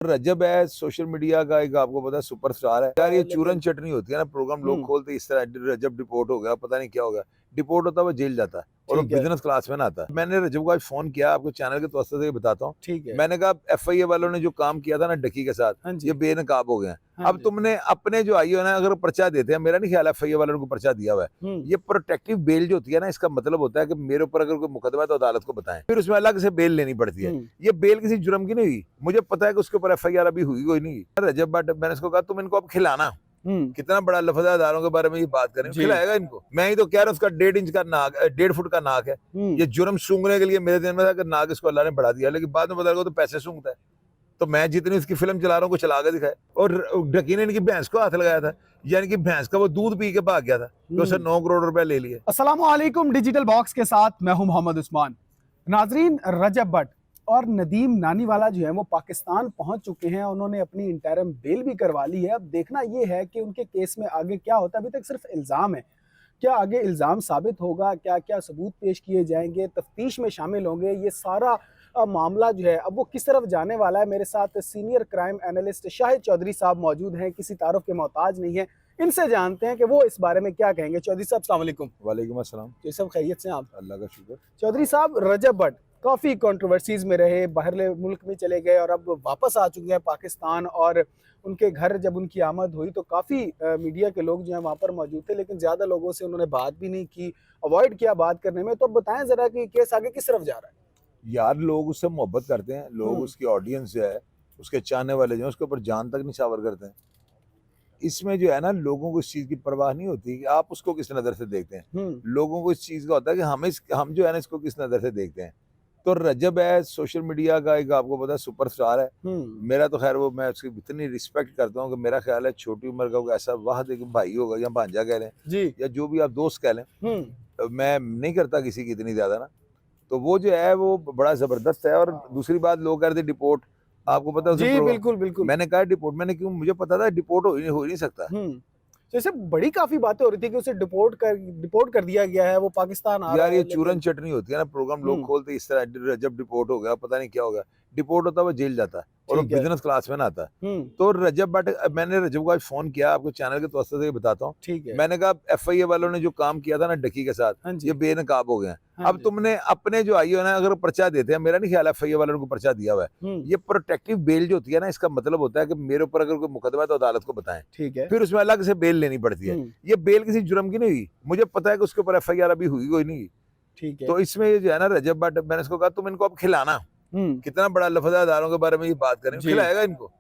रजब है social media का एक आपको पता है सुपर स्टार है यार। ये चूरन चटनी होती है ना, प्रोग्राम लोग खोलते इस तरह रजब डिपोर्ट हो गया, पता नहीं क्या होगा। डिपोर्ट होता है वो जेल जाता है और वो बिजनेस क्लास में ना आता है। मैंने रजब को आज फोन किया, आपको चैनल के तवज्जो से बताता हूँ। मैंने कहा FIA वालों ने जो काम किया था ना डकी के साथ, ये बेनकाब हो गए हैं। अब तुमने अपने जो आई हो ना, अगर पर्चा देते हैं, मेरा नहीं ख्याल FIA वालों को पर्चा दिया हुआ है। ये प्रोटेक्टिव बेल जो होती है ना, इसका मतलब होता है कि मेरे ऊपर अगर कोई मुकदमा है तो अदालत को बताएं, फिर उसमें अलग से बेल लेनी पड़ती है। ये बेल किसी जुर्म की नहीं हुई, मुझे पता है कि उसके ऊपर FIR अभी हुई कोई नहीं। रजब बट मैंने इसको कहा तुम इनको अब खिलाना, कितना बड़ा लफ्ज़ है अदारों के बारे में ये बात करें, खिलाएगा इनको। मैं ही तो कह रहा हूँ, उसका 1.5 इंच का नाक, 1.5 फुट का नाक है। ये जुर्म सूंघने के लिए मेरे दिन में था कि नाक इसको अल्लाह ने बढ़ा दिया, लेकिन बाद में पता लगा तो पैसे सूंघता है। तो मैं जितनी उसकी फिल्म चला रहा हूँ, चला के दिखाए। और डकी ने इनकी भैंस को हाथ लगाया था, यानी कि भैंस का वो दूध पी के भाग गया था, तो उसे 9 करोड़ रुपए ले लिए। अस्सलाम वालेकुम, डिजिटल बॉक्स के साथ मैं हूं मोहम्मद उस्मान। नाजरीन, रजब भट्ट और नदीम नानीवाला जो है वो पाकिस्तान पहुंच चुके हैं। उन्होंने अपनी इंटरम बेल भी करवा ली है। अब देखना ये है कि उनके केस में आगे क्या होता है। अभी तक सिर्फ इल्ज़ाम है, क्या आगे इल्ज़ाम साबित होगा, क्या क्या सबूत पेश किए जाएंगे, तफ्तीश में शामिल होंगे, ये सारा मामला जो है अब वो किस तरफ जाने वाला है। मेरे साथ senior crime analyst Shahid Chaudhary साहब मौजूद हैं, किसी तारुफ के मोहताज नहीं है। इनसे जानते हैं कि वो इस बारे में क्या कहेंगे। चौधरी साहब अस्सलाम वालेकुम। वालेकुम अस्सलाम। ये सब खैरियत से आप? अल्लाह का शुक्र। चौधरी साहब, रजब भट्ट काफ़ी कंट्रोवर्सीज में रहे, बाहरले मुल्क में चले गए और अब वापस आ चुके हैं पाकिस्तान। और उनके घर जब उनकी आमद हुई तो काफ़ी मीडिया के लोग जो हैं वहाँ पर मौजूद थे, लेकिन ज़्यादा लोगों से उन्होंने बात भी नहीं की, अवॉइड किया बात करने में। तो अब बताएं ज़रा कि केस आगे किस तरफ जा रहा है। यार लोग उससे मोहब्बत करते हैं, लोग उसकी ऑडियंस जो है, उसके चाहने वाले जो है, उसके ऊपर जान तक निछावर करते हैं। इसमें जो है ना, लोगों को इस चीज़ की परवाह नहीं होती कि आप उसको किस नज़र से देखते हैं। लोगों को इस चीज़ का होता है कि हम जो है ना इसको किस नज़र से देखते हैं। तो रजब है सोशल मीडिया का एक आपको पता है सुपर स्टार है। मेरा तो खैर वो, मैं उसकी इतनी रिस्पेक्ट करता हूँ कि मेरा ख्याल है छोटी उम्र का ऐसा वाहद एक भाई होगा, या भांजा कह लें या जो भी आप दोस्त कह लें, मैं नहीं करता किसी की इतनी ज़्यादा ना। तो वो जो है वो बड़ा ज़बरदस्त है। और दूसरी बात, लोग कह रहे थे डिपोर्ट, आपको पता है जी बिल्कुल बिल्कुल। मैंने कहा डिपोर्ट, मैंने क्यों, मुझे पता था डिपोर्ट हो ही नहीं सकता। जैसे बड़ी काफी बातें हो रही थी कि उसे डिपोर्ट कर दिया गया है, वो पाकिस्तान आ रहा है। यार ये चूरन चटनी होती है ना, प्रोग्राम लोग खोलते इस तरह रजब डिपोर्ट हो गया, पता नहीं क्या होगा। डिपोर्ट होता है वो जेल जाता है और वो बिजनेस क्लास में ना आता है। तो रजब बट मैंने रजब को आज फोन किया, आपको चैनल के तवज्जो से बताता हूँ। मैंने कहा FIA वालों ने जो काम किया था ना डकी के साथ, ये बेनकाब हो गए हैं। अब तुमने अपने जो आई हो ना, अगर पर्चा देते हैं, मेरा नहीं ख्याल FIA वालों को पर्चा दिया हुआ है। ये प्रोटेक्टिव बेल जो होती है ना, इसका मतलब होता है कि मेरे ऊपर अगर कोई मुकदमा है तो अदालत को बताएं, फिर उसमें अलग से बेल लेनी पड़ती है। ये बेल किसी जुर्म की नहीं हुई, मुझे पता है कि उसके ऊपर FIR अभी हुई कोई नहीं। तो इसमें जो है ना रजब बट, मैंने इसको कहा तुम इनको अब खिलाना, कितना बड़ा लफ्ज़ है अदारों के बारे में ये बात करें, खिलाएगा इनको।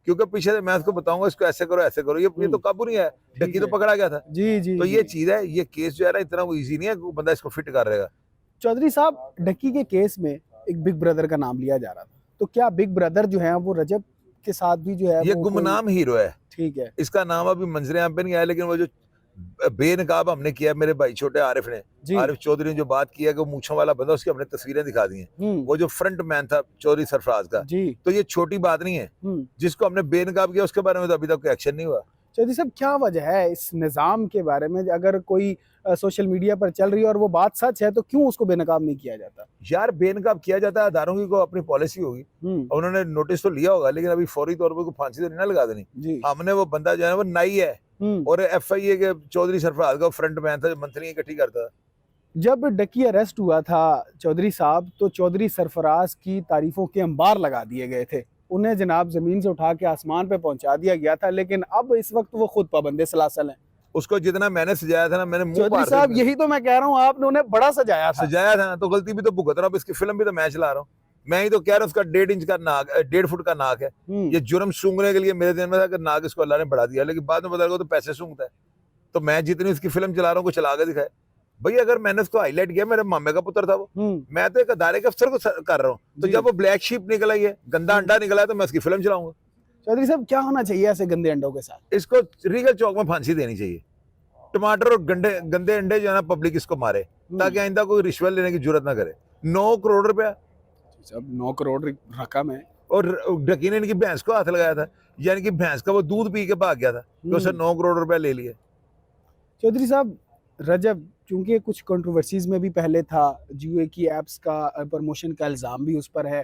क्योंकि पीछे मैं उसको बताऊंगा इसको ऐसे करो, ये तो काबू नहीं है, डकी तो पकड़ा गया था। तो ये चीज है, ये केस जो है ना इतना इजी नहीं है कि बंदा इसको फिट कर रहेगा। चौधरी साहब, डकी के केस में एक बिग ब्रदर का नाम लिया जा रहा था, तो क्या बिग ब्रदर जो है वो रजब के साथ भी जो है ये गुमनाम हीरो है। ठीक है, इसका नाम अभी मंजरे आम पे नहीं आया, लेकिन वो जो बेनकाब हमने किया, मेरे भाई छोटे आरिफ चौधरी ने जो बात किया कि मूंछों वाला बंदा, उसकी हमने तस्वीरें दिखा दी हैं। वो जो फ्रंट मैन था चौधरी सरफराज का, तो ये छोटी बात नहीं है। जिसको हमने बेनकाब किया उसके बारे में तो अभी तक कोई एक्शन नहीं हुआ। चौधरी साहब, क्या वजह है इस निज़ाम के बारे में? अगर कोई सोशल मीडिया पर चल रही है और वो बात सच है, तो क्यों उसको बेनकाब नहीं किया जाता? यार बेनकाब किया जाता है, अदारों की को अपनी पॉलिसी होगी, उन्होंने नोटिस तो लिया होगा, लेकिन अभी फौरी तौर पर फांसी तो नहीं ना लगा देनी। हमने वो बंदा जो है वो नाई है और FIA के चौधरी सरफराज का फ्रंट मैन था, जो मंथली इकट्ठी करता था। जब डकी अरेस्ट हुआ था चौधरी साहब, तो चौधरी सरफराज की तारीफों के अंबार लगा दिए गए थे। उन्हें जनाब जमीन से उठा के आसमान पे पहुंचा दिया गया था, लेकिन अब इस वक्त वो खुद पाबंदे सलासल हैं। उसको जितना मैंने सजाया था ना, मैंने चौधरी साहब यही तो मैं कह रहा हूँ, आपने उन्हें बड़ा सजाया था ना, तो गलती भी तो भुगत रहा हूँ। इसकी फिल्म भी तो मैं चला रहा हूँ। मैं ही तो कह रहा हूँ, उसका 1.5 इंच का नाक, 1.5 फुट का नाक है। ये जुर्म सूंघने के लिए मेरे दिन में था कि नाक इसको अल्लाह ने बढ़ा दिया, लेकिन बाद में पता लगा तो पैसे सूंघता है। तो मैं जितनी उसकी फिल्म चला रहा हूँ, चला के दिखाए भाई। अगर मैंने उसको हाईलाइट किया, मेरे मामे का पुत्र था वो, मैं तो एक अदारे के अफसर को कर रहा हूँ। तो जब वो ब्लैक शीप निकला है, गंदा अंडा निकला है, तो मैं उसकी फिल्म चलाऊंगा। चौधरी साहब, क्या होना चाहिए ऐसे गंदे अंडों के साथ? इसको रीगल चौक में फांसी देनी चाहिए। टमाटर और गंदे अंडे जो है ना, पब्लिक इसको मारे, ताकि आइंदा कोई रिश्वत लेने की जरूरत ना करे। 9 करोड़ रुपया, 9 करोड़ रकम है। और डकी ने इनकी भैंस को हाथ लगाया था, यानी कि भैंस का वो दूध पी के भाग गया था, तो उसे 9 करोड़ रुपया ले लिए। चौधरी साहब, रजब चूंकि कुछ कंट्रोवर्सीज में भी पहले था, जुए की एप्स का प्रमोशन का इल्ज़ाम भी उस पर है,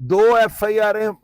2 FIR